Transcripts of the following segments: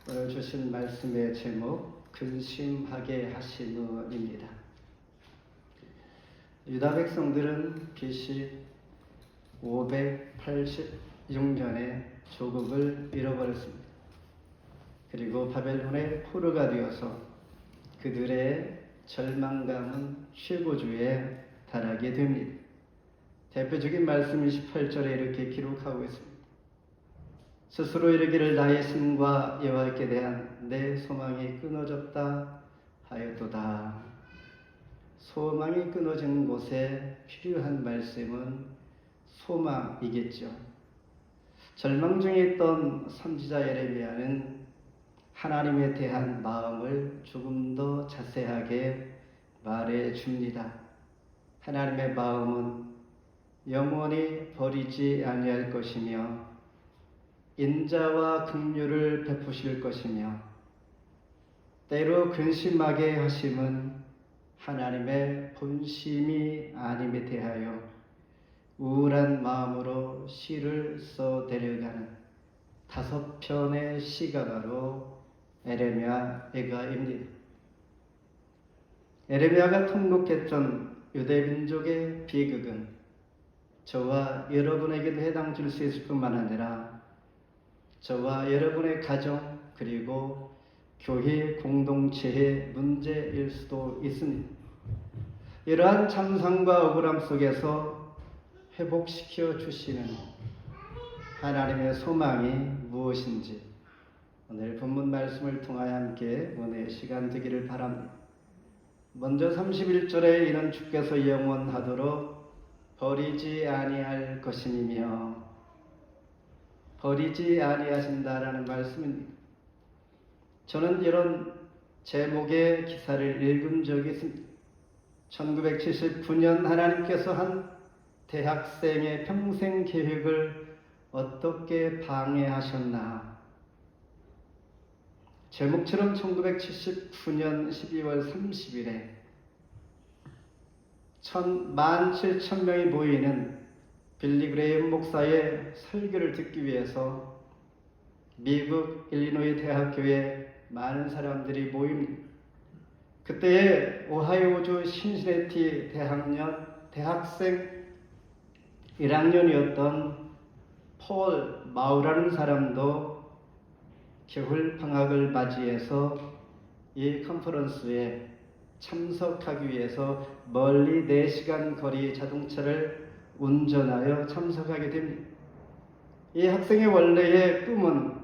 오늘 주신 말씀의 제목 근심하게 하시느입니다. 유다 백성들은 BC 586년에 조국을 잃어버렸습니다. 그리고 바벨론의 포로가 되어서 그들의 절망감은 최고조에 달하게 됩니다. 대표적인 말씀 28절에 이렇게 기록하고 있습니다. 스스로 이르기를 나의 신과 여호와께 대한 내 소망이 끊어졌다 하였도다. 소망이 끊어진 곳에 필요한 말씀은 소망이겠죠. 절망 중에 있던 선지자 예레미야는 하나님에 대한 마음을 조금 더 자세하게 말해 줍니다. 하나님의 마음은 영원히 버리지 아니할 것이며 인자와 긍휼을 베푸실 것이며 때로 근심하게 하심은 하나님의 본심이 아님에 대하여 우울한 마음으로 시를 써 데려가는 5편의 시가 바로 에레미야입니다. 에레미야가 통곡했던 유대민족의 비극은 저와 여러분에게도 해당될 수 있을 뿐만 아니라 저와 여러분의 가정 그리고 교회 공동체의 문제일 수도 있습니다. 이러한 참상과 억울함 속에서 회복시켜 주시는 하나님의 소망이 무엇인지 오늘 본문 말씀을 통하여 함께 은혜의 시간 되기를 바랍니다. 먼저 31절에 이는 주께서 영원하도록 버리지 아니할 것이니며 버리지 아니하신다라는 말씀입니다. 저는 이런 제목의 기사를 읽은 적이 있습니다. 1979년 하나님께서 한 대학생의 평생 계획을 어떻게 방해하셨나. 제목처럼 1979년 12월 30일에 17,000명이 모이는 빌리 그레이엄 목사의 설교를 듣기 위해서 미국 일리노이 대학교에 많은 사람들이 모입니다. 그때의 오하이오주 신시내티 대학생 1학년이었던 폴 마우라는 사람도 겨울 방학을 맞이해서 이 컨퍼런스에 참석하기 위해서 멀리 4시간 거리 자동차를 운전하여 참석하게 됩니다. 이 학생의 원래의 꿈은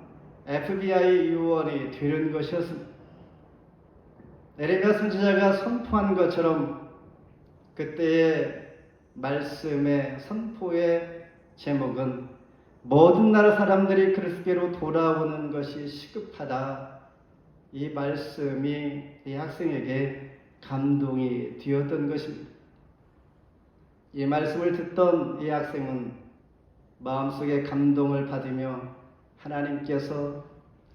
FBI 요원이 되는 것이었습니다. 에레미야 선지자가 선포한 것처럼 그때의 말씀의 선포의 제목은 모든 나라 사람들이 그리스도께로 돌아오는 것이 시급하다. 이 말씀이 이 학생에게 감동이 되었던 것입니다. 이 말씀을 듣던 이 학생은 마음속에 감동을 받으며 하나님께서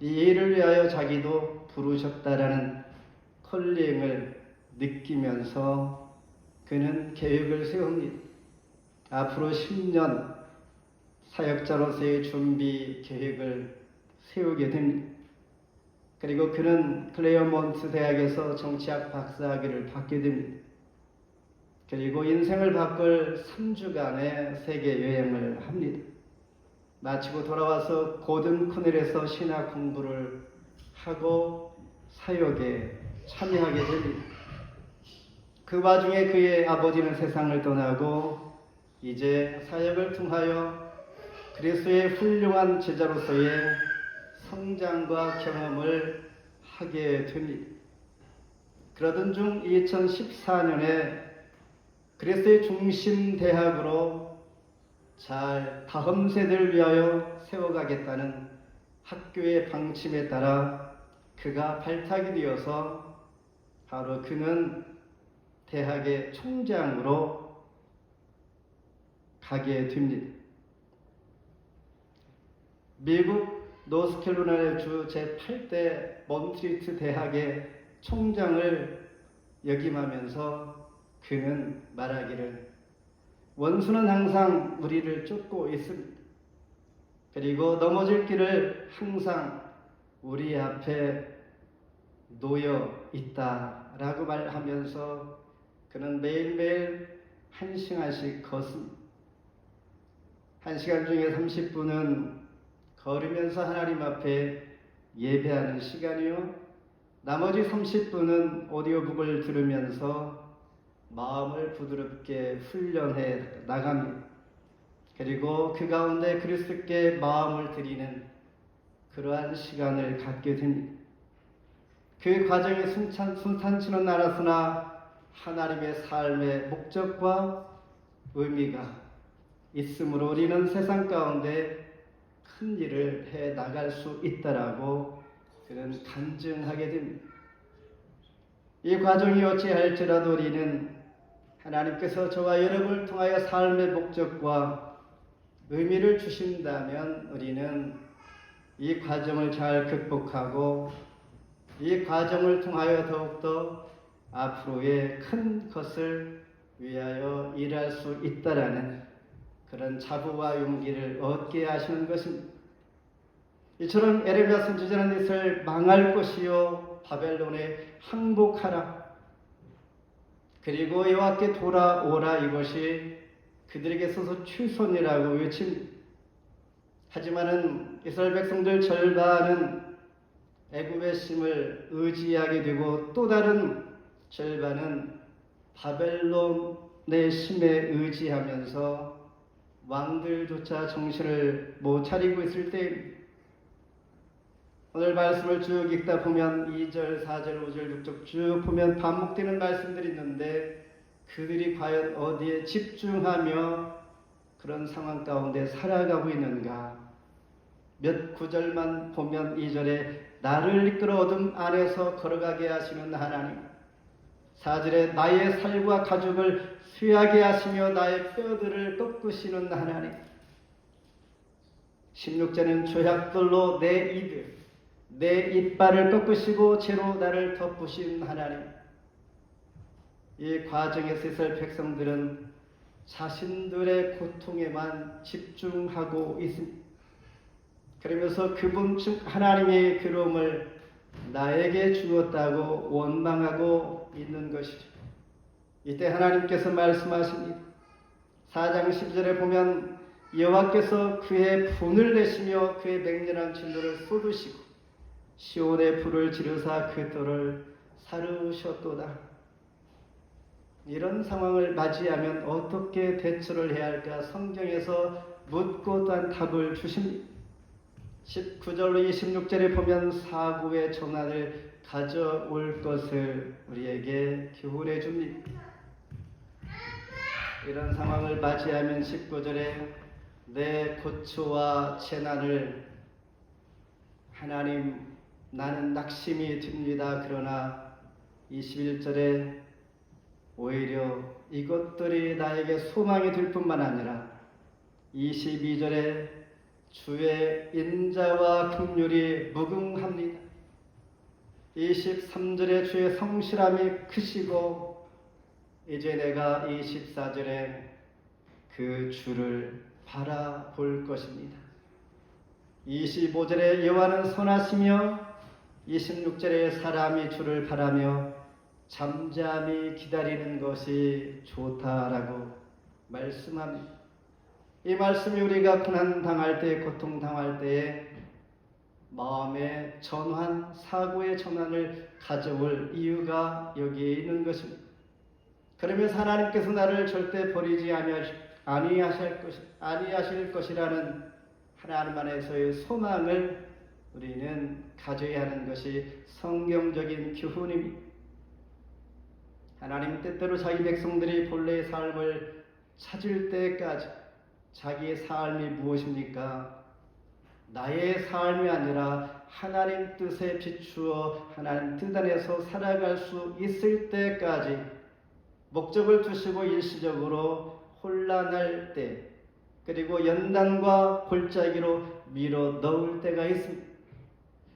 이 일을 위하여 자기도 부르셨다라는 콜링을 느끼면서 그는 계획을 세웁니다. 앞으로 10년 사역자로서의 준비 계획을 세우게 됩니다. 그리고 그는 클레어몬트 대학에서 정치학 박사학위를 받게 됩니다. 그리고 인생을 바꿀 3주간의 세계 여행을 합니다. 마치고 돌아와서 고든 코넬에서 신학 공부를 하고 사역에 참여하게 됩니다. 그 와중에 그의 아버지는 세상을 떠나고 이제 사역을 통하여 그리스도의 훌륭한 제자로서의 성장과 경험을 하게 됩니다. 그러던 중 2014년에 그리스도의 중심 대학으로 잘 다음 세대를 위하여 세워가겠다는 학교의 방침에 따라 그가 발탁이 되어서 바로 그는 대학의 총장으로 가게 됩니다. 미국 노스캐롤라이나 주 제8대 몬트리트 대학의 총장을 역임하면서 그는 말하기를 원수는 항상 우리를 쫓고 있습니다. 그리고 넘어질 길을 항상 우리 앞에 놓여 있다라고 말하면서 그는 매일매일 한 시간씩 걷습니다. 한 시간 중에 30분은 걸으면서 하나님 앞에 예배하는 시간이요, 나머지 30분은 오디오북을 들으면서 마음을 부드럽게 훈련해 나갑니다. 그리고 그 가운데 그리스도께 마음을 드리는 그러한 시간을 갖게 됩니다. 그 과정이 순탄치는 않았으나 하나님의 삶의 목적과 의미가 있으므로 우리는 세상 가운데 큰 일을 해 나갈 수 있다라고 그는 간증하게 됩니다. 이 과정이 어찌할지라도 우리는 하나님께서 저와 여러분을 통하여 삶의 목적과 의미를 주신다면 우리는 이 과정을 잘 극복하고 이 과정을 통하여 더욱더 앞으로의 큰 것을 위하여 일할 수 있다라는 그런 자부와 용기를 얻게 하시는 것입니다. 이처럼 에레미야 선지자는 이스라엘 망할 것이요 바벨론에 항복하라, 그리고 여호와께 돌아오라, 이것이 그들에게 있어서 최선이라고 외칩니다. 하지만은 이스라엘 백성들 절반은 애굽의 힘을 의지하게 되고 또 다른 절반은 바벨론의 힘에 의지하면서 왕들조차 정신을 못 차리고 있을 때, 오늘 말씀을 쭉 읽다 보면 2절, 4절, 5절, 6절 쭉 보면 반복되는 말씀들이 있는데 그들이 과연 어디에 집중하며 그런 상황 가운데 살아가고 있는가? 몇 구절만 보면 2절에 나를 이끌어 어둠 안에서 걸어가게 하시는 하나님, 4절에 나의 살과 가죽을 쇠하게 하시며 나의 뼈들을 꺾으시는 하나님, 16절은 조약돌로 내 입을, 내 이빨을 꺾으시고 채로 나를 덮으신 하나님. 이 과정에서 이스라엘 백성들은 자신들의 고통에만 집중하고 있습니다. 그러면서 그분 즉 하나님의 괴로움을 나에게 주었다고 원망하고 있는 것이죠. 이때 하나님께서 말씀하십니다. 4장 10절에 보면 여호와께서 그의 분을 내시며 그의 맹렬한 진노를 쏟으시고 시온의 불을 지르사 그 돌을 사르셨도다. 이런 상황을 맞이하면 어떻게 대처를 해야 할까? 성경에서 묻고 또한 답을 주십니다. 19절로 26절에 보면 사구의 전환을 가져올 것을 우리에게 교훈해 줍니다. 이런 상황을 맞이하면 19절에 내 고초와 재난을 하나님 나는 낙심이 듭니다. 그러나 21절에 오히려 이것들이 나에게 소망이 될 뿐만 아니라 22절에 주의 인자와 긍휼이 무궁합니다. 23절에 주의 성실함이 크시고 이제 내가 24절에 그 주를 바라볼 것입니다. 25절에 여호와는 선하시며 26절에 사람이 주를 바라며 잠잠히 기다리는 것이 좋다라고 말씀합니다. 이 말씀이 우리가 고난 당할 때, 고통 당할 때에 마음의 전환, 사고의 전환을 가져올 이유가 여기에 있는 것입니다. 그러면서 하나님께서 나를 절대 버리지 아니하실 것이라는 하나님 안에서의 소망을 우리는 가져야 하는 것이 성경적인 교훈입니다. 하나님 때때로 자기 백성들이 본래의 삶을 찾을 때까지 자기의 삶이 무엇입니까? 나의 삶이 아니라 하나님 뜻에 비추어 하나님 뜻 안에서 살아갈 수 있을 때까지 목적을 두시고 일시적으로 혼란할 때, 그리고 연단과 골짜기로 밀어 넣을 때가 있습니다.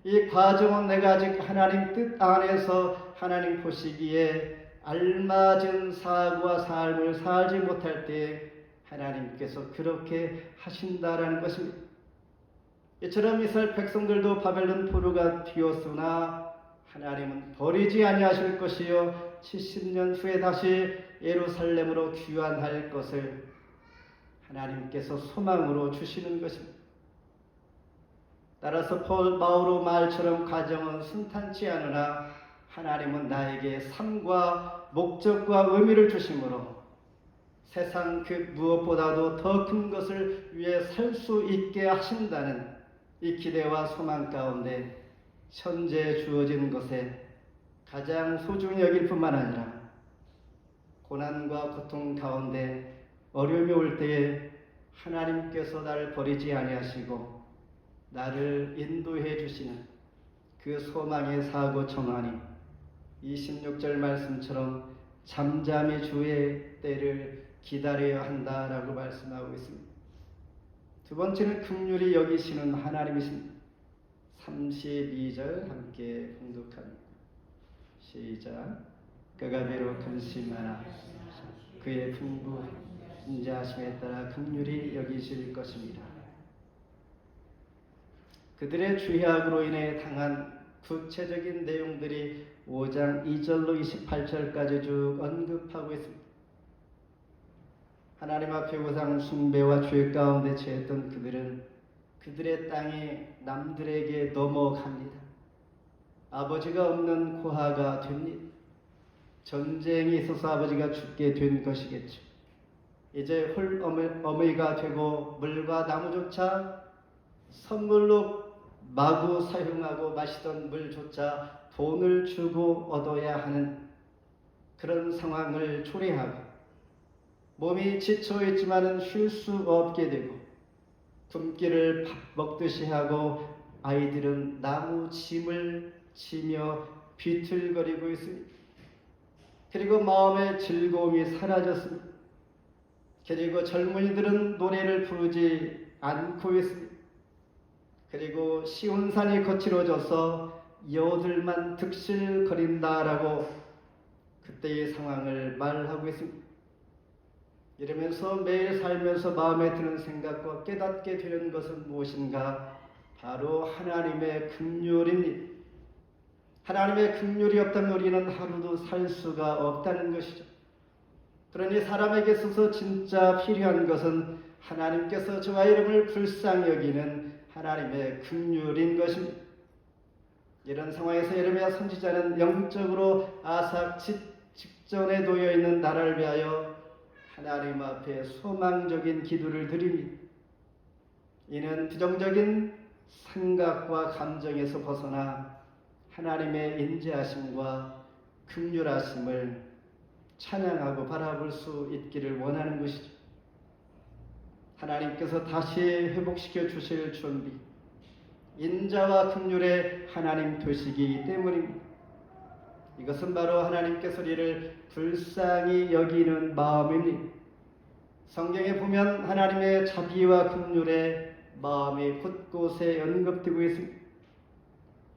이 과정은 내가 아직 하나님 뜻 안에서 하나님 보시기에 알맞은 사고와 삶을 살지 못할 때 하나님께서 그렇게 하신다라는 것입니다. 이처럼 이스라엘 백성들도 바벨론 포로가 되었으나 하나님은 버리지 아니하실 것이요 70년 후에 다시 예루살렘으로 귀환할 것을 하나님께서 소망으로 주시는 것입니다. 따라서 바오로 말처럼 과정은 순탄치 않으나 하나님은 나에게 삶과 목적과 의미를 주심으로 세상 그 무엇보다도 더 큰 것을 위해 살 수 있게 하신다는 이 기대와 소망 가운데 현재 주어진 것에 가장 소중히 여길 뿐만 아니라 고난과 고통 가운데 어려움이 올 때에 하나님께서 나를 버리지 아니하시고 나를 인도해 주시는 그 소망의 사고 청하니 26절 말씀처럼 잠잠히 주의 때를 기다려야 한다라고 말씀하고 있습니다. 두 번째는 긍휼히 여기시는 하나님이십니다. 32절 함께 봉독합니다. 시작. 그가 비록 근심하나 그의 풍부 인자하심에 따라 긍휼히 여기실 것입니다. 그들의 죄악으로 인해 당한 구체적인 내용들이 5장 2절로 28절까지 쭉 언급하고 있습니다. 하나님 앞에 우상 숭배와 죄 가운데 처했던 그들은 그들의 땅이 남들에게 넘어갑니다. 아버지가 없는 고아가 됩니다. 전쟁이 있어서 아버지가 죽게 된 것이겠죠. 이제 홀어머니가 되고 물과 나무조차 선물로 마구 사용하고 마시던 물조차 돈을 주고 얻어야 하는 그런 상황을 초래하고 몸이 지쳐있지만은 쉴 수 없게 되고 굶기를 밥 먹듯이 하고 아이들은 나무 짐을 지며 비틀거리고 있습니다. 그리고 마음의 즐거움이 사라졌습니다. 그리고 젊은이들은 노래를 부르지 않고 있습니다. 그리고 시온산이 거칠어져서 여우들만 득실거린다라고 그때의 상황을 말하고 있습니다. 이러면서 매일 살면서 마음에 드는 생각과 깨닫게 되는 것은 무엇인가? 바로 하나님의 긍휼입니다. 하나님의 긍휼이 없다면 우리는 하루도 살 수가 없다는 것이죠. 그러니 사람에게 있어서 진짜 필요한 것은 하나님께서 저와 이름을 불쌍히 여기는 하나님의 긍휼인 것입니다. 이런 상황에서 예레미야 선지자는 영적으로 아삭 직전에 놓여있는 나라를 위하여 하나님 앞에 소망적인 기도를 드립니다. 이는 부정적인 생각과 감정에서 벗어나 하나님의 인자하심과 긍휼하심을 찬양하고 바라볼 수 있기를 원하는 것이죠. 하나님께서 다시 회복시켜 주실 준비, 인자와 긍휼의 하나님 되시기 때문입니다. 이것은 바로 하나님께서 우리를 불쌍히 여기는 마음입니다. 성경에 보면 하나님의 자비와 긍휼의 마음이 곳곳에 언급되고 있습니다.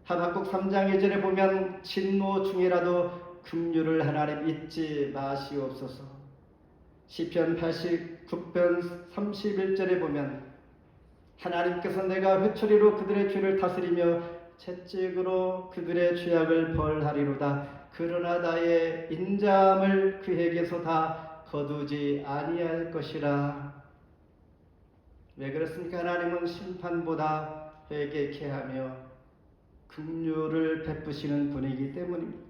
하박국 3장 2절에 보면 진노 중이라도 긍휼을 하나님 잊지 마시옵소서. 시편 89편 31절에 보면 하나님께서 내가 회초리로 그들의 죄를 다스리며 채찍으로 그들의 죄악을 벌하리로다. 그러나 나의 인자함을 그에게서 다 거두지 아니할 것이라. 왜 그렇습니까? 하나님은 심판보다 회개케 하며 긍휼을 베푸시는 분이기 때문입니다.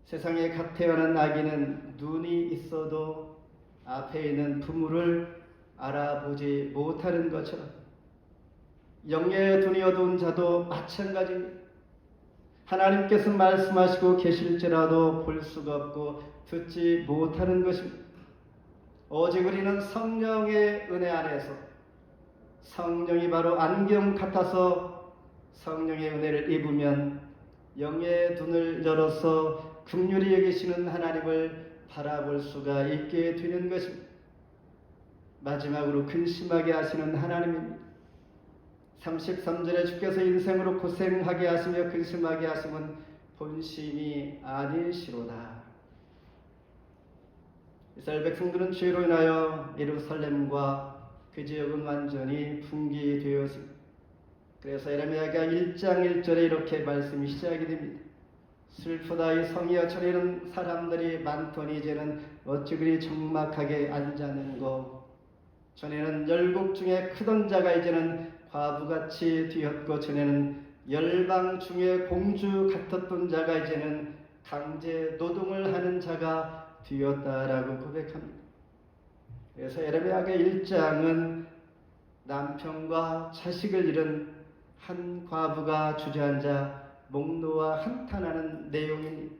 세상에 갓 태어난 아기는 눈이 있어도 앞에 있는 부모를 알아보지 못하는 것처럼 영의 눈이 어두운 자도 마찬가지입니다. 하나님께서 말씀하시고 계실지라도 볼 수가 없고 듣지 못하는 것입니다. 오직 우리는 성령의 은혜 안에서 성령이 바로 안경 같아서 성령의 은혜를 입으면 영의 눈을 열어서 긍휼히 여기시는 하나님을 바라볼 수가 있게 되는 것입니다. 마지막으로 근심하게 하시는 하나님입니다. 33절에 주께서 인생으로 고생하게 하시며 근심하게 하심은 본심이 아니시로다. 이스라엘 백성들은 죄로 인하여 예루살렘과 그 지역은 완전히 붕괴되었습니다. 그래서 에레미야가 1장 1절에 이렇게 말씀이 시작이 됩니다. 슬프다 이 성이여 전에는 사람들이 많더니 이제는 어찌 그리 적막하게 앉았는고. 전에는 열국 중에 크던 자가 이제는 과부같이 되었고, 전에는 열방 중에 공주 같았던 자가 이제는 강제 노동을 하는 자가 되었다라고 고백합니다. 그래서 에레미야가 1장은 남편과 자식을 잃은 한 과부가 주저앉아 목 놓아 한탄하는 내용입니다.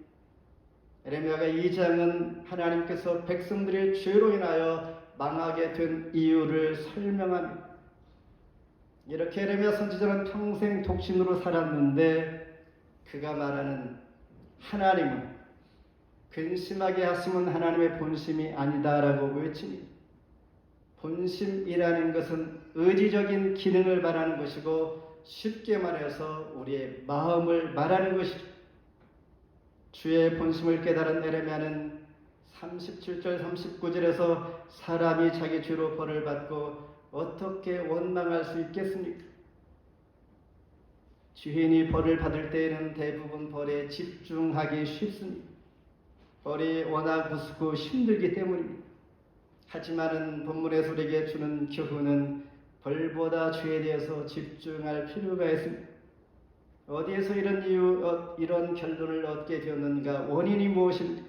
에레미야가 2장은 하나님께서 백성들의 죄로 인하여 망하게 된 이유를 설명합니다. 이렇게 에레미야 선지자는 평생 독신으로 살았는데 그가 말하는 하나님은 근심하게 하심은 하나님의 본심이 아니다라고 외칩니다. 본심이라는 것은 의지적인 기능을 말하는 것이고, 쉽게 말해서 우리의 마음을 말하는 것이죠. 주의 본심을 깨달은 에레미야는 37절 39절에서 사람이 자기 죄로 벌을 받고 어떻게 원망할 수 있겠습니까? 주인이 벌을 받을 때에는 대부분 벌에 집중하기 쉽습니다. 벌이 워낙 무섭고 힘들기 때문입니다. 하지만은 본문에서 우리에게 주는 교훈은 벌보다 죄에 대해서 집중할 필요가 있습니다. 어디에서 이런 결론을 얻게 되었는가? 원인이 무엇입니까?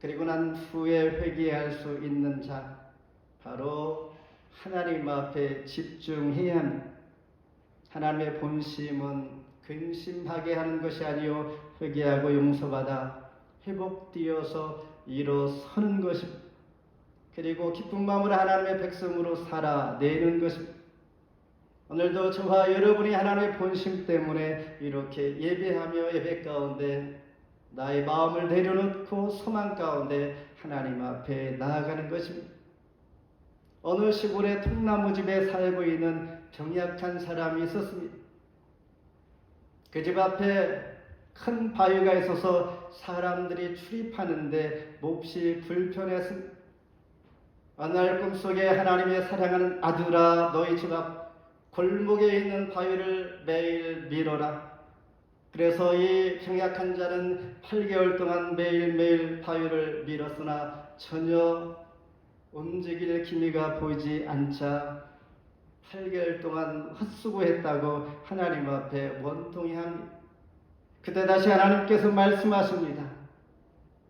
그리고 난 후에 회개할 수 있는 자, 바로 하나님 앞에 집중해야 합니다. 하나님의 본심은 근심하게 하는 것이 아니요 회개하고 용서받아 회복되어서 일어서는 것입니다. 그리고 기쁜 마음으로 하나님의 백성으로 살아내는 것입니다. 오늘도 저와 여러분이 하나님의 본심 때문에 이렇게 예배하며 예배 가운데 나의 마음을 내려놓고 소망 가운데 하나님 앞에 나아가는 것입니다. 어느 시골의 통나무집에 살고 있는 병약한 사람이 있었습니다. 그 집 앞에 큰 바위가 있어서 사람들이 출입하는데 몹시 불편했습니다. 어느 날 꿈속에 하나님의 사랑하는 아들아, 너희 집 앞 골목에 있는 바위를 매일 밀어라. 그래서 이 병약한 자는 8개월 동안 매일매일 바위를 밀었으나 전혀 움직일 기미가 보이지 않자 8개월 동안 헛수고했다고 하나님 앞에 원통해합니다. 그때 다시 하나님께서 말씀하십니다.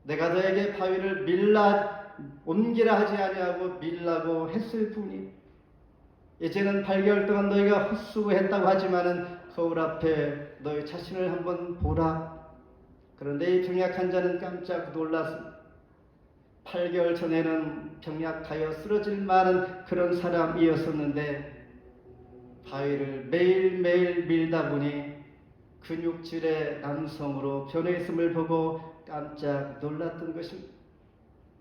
내가 너에게 바위를 옮기라 하지 아니하고 밀라고 했을 뿐이, 이제는 8개월 동안 너희가 헛수고했다고 하지만은 거울 앞에 너희 자신을 한번 보라. 그런데 이 병약한 자는 깜짝 놀랐습니다. 8개월 전에는 병약하여 쓰러질 만한 그런 사람이었었는데 바위를 매일매일 밀다 보니 근육질의 남성으로 변해있음을 보고 깜짝 놀랐던 것입니다.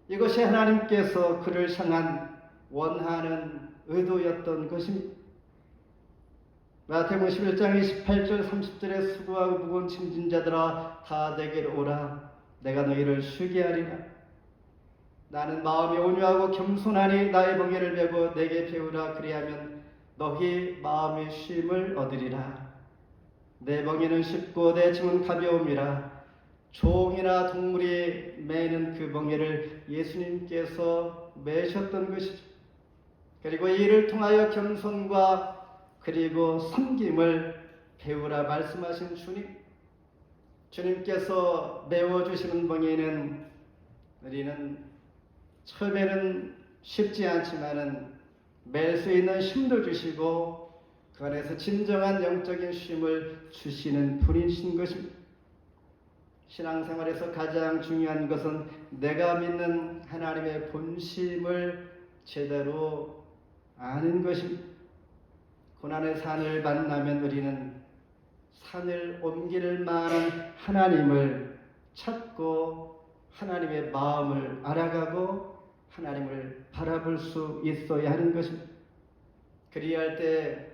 이것이 하나님께서 그를 향한 원하는 의도였던 것입니다. 마태복음 11장 28절 30절에 수고하고 무거운 짐진 자들아 다 내게로 오라. 내가 너희를 쉬게 하리라. 나는 마음이 온유하고 겸손하니 나의 멍에를 메고 내게 배우라. 그리하면 너희 마음의 쉼을 얻으리라. 내 멍에는 쉽고 내 짐은 가벼움이라. 종이나 동물이 매는 그 멍에를 예수님께서 매셨던 것이죠. 그리고 이를 통하여 겸손과 그리고 섬김을 배우라 말씀하신 주님께서 메워주시는 멍에는 우리는 처음에는 쉽지 않지만은 맬 수 있는 힘도 주시고 그 안에서 진정한 영적인 쉼을 주시는 분이신 것입니다. 신앙생활에서 가장 중요한 것은 내가 믿는 하나님의 본심을 제대로 아는 것입니다. 고난의 산을 만나면 우리는 산을 옮길 만한 하나님을 찾고 하나님의 마음을 알아가고 하나님을 바라볼 수 있어야 하는 것입니다. 그리할 때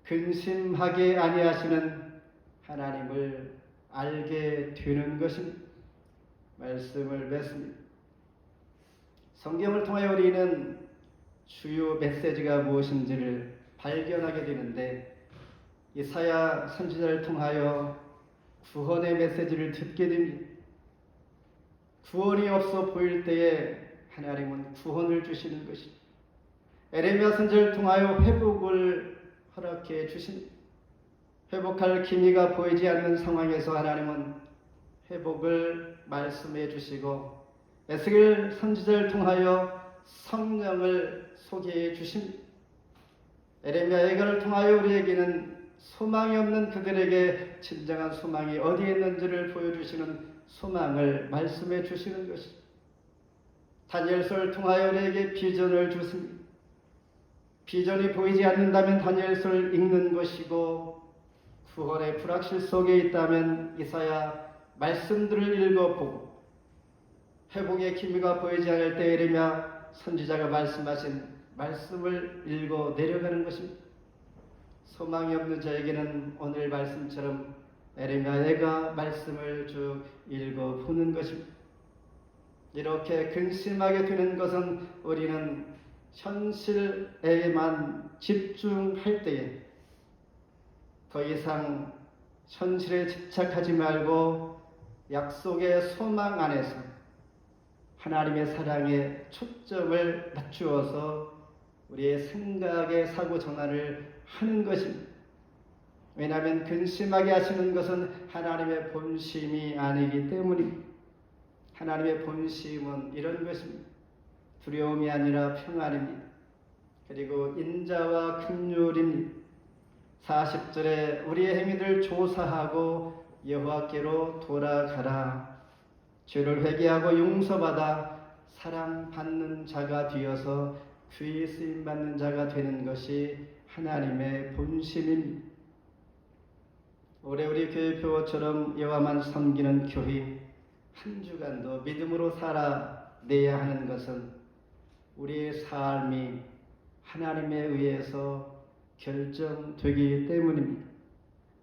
근심하게 아니하시는 하나님을 알게 되는 것입니다. 말씀을 맺습니다. 성경을 통하여 우리는 주요 메시지가 무엇인지를 발견하게 되는데 이사야 선지자를 통하여 구원의 메시지를 듣게 됩니다. 구원이 없어 보일 때에 하나님은 구원을 주시는 것입니다. 에레미야 선지자를 통하여 회복을 허락해 주십니다. 회복할 기미가 보이지 않는 상황에서 하나님은 회복을 말씀해 주시고 에스겔 선지자를 통하여 성령을 소개해 주십니다. 에레미야 예언을 통하여 우리에게는 소망이 없는 그들에게 진정한 소망이 어디에 있는지를 보여주시는 소망을 말씀해 주시는 것입니다. 다니엘서를 통하여 우리에게 비전을 주십니다. 비전이 보이지 않는다면 다니엘서를 읽는 것이고 구원의 불확실 속에 있다면 이사야 말씀들을 읽어보고 회복의 기미가 보이지 않을 때 에레미야 선지자가 말씀하신 말씀을 읽어 내려가는 것입니다. 소망이 없는 자에게는 오늘 말씀처럼 에레미야가 말씀을 쭉 읽어보는 것입니다. 이렇게 근심하게 되는 것은 우리는 현실에만 집중할 때에 더 이상 현실에 집착하지 말고 약속의 소망 안에서 하나님의 사랑에 초점을 맞추어서 우리의 생각의 사고 전환을 하는 것입니다. 왜냐하면 근심하게 하시는 것은 하나님의 본심이 아니기 때문입니다. 하나님의 본심은 이런 것입니다. 두려움이 아니라 평안입니다. 그리고 인자와 긍휼입니다. 40절에 우리의 행위를 조사하고 여호와께로 돌아가라. 죄를 회개하고 용서받아 사랑받는 자가 되어서 귀히 쓰임받는 자가 되는 것이 하나님의 본심입니다. 올해 우리 교회 표어처럼 여호와만 섬기는 교회 한 주간도 믿음으로 살아내야 하는 것은 우리의 삶이 하나님에 의해서 결정되기 때문입니다.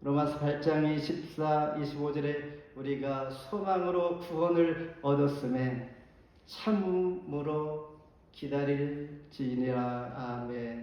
로마서 8장 24, 25절에 우리가 소망으로 구원을 얻었음에 참음으로 기다릴지니라. 아멘.